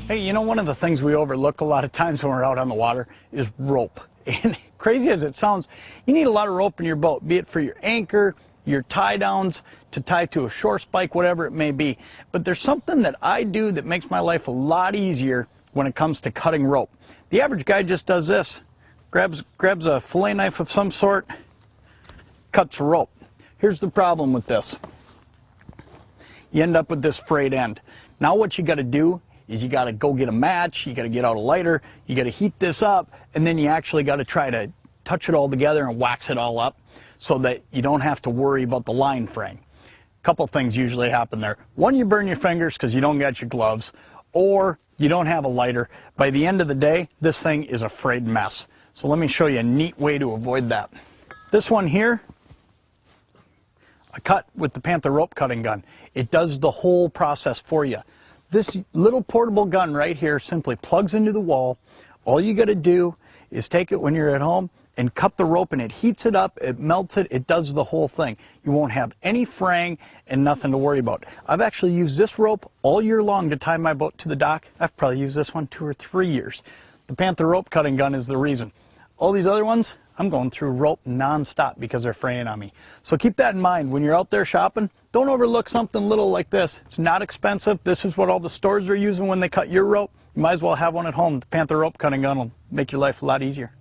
Hey, you know, one of the things we overlook a lot of times when we're out on the water is rope. And crazy as it sounds, you need a lot of rope in your boat, be it for your anchor, your tie downs, to tie to a shore spike, whatever it may be. But there's something that I do that makes my life a lot easier when it comes to cutting rope. The average guy just does this, grabs a fillet knife of some sort, cuts a rope. Here's the problem with this. You end up with this frayed end. Now what you got to do is you got to go get a match, you got to get out a lighter, you got to heat this up, and then you actually got to try to touch it all together and wax it all up so that you don't have to worry about the line fraying. A couple things usually happen there. One, you burn your fingers because you don't got your gloves, or you don't have a lighter. By the end of the day, this thing is a frayed mess. So let me show you a neat way to avoid that. This one here, I cut with the Panther rope cutting gun. It does the whole process for you. This little portable gun right here simply plugs into the wall. All you got to do is take it when you're at home and cut the rope, and it heats it up, it melts it, it does the whole thing. You won't have any fraying and nothing to worry about. I've actually used this rope all year long to tie my boat to the dock. I've probably used this one 2 or 3 years. The Panther rope cutting gun is the reason. All these other ones, I'm going through rope non-stop because they're fraying on me. So keep that in mind when you're out there shopping. Don't overlook something little like this. It's not expensive. This is what all the stores are using when they cut your rope. You might as well have one at home. The Panther rope cutting gun will make your life a lot easier.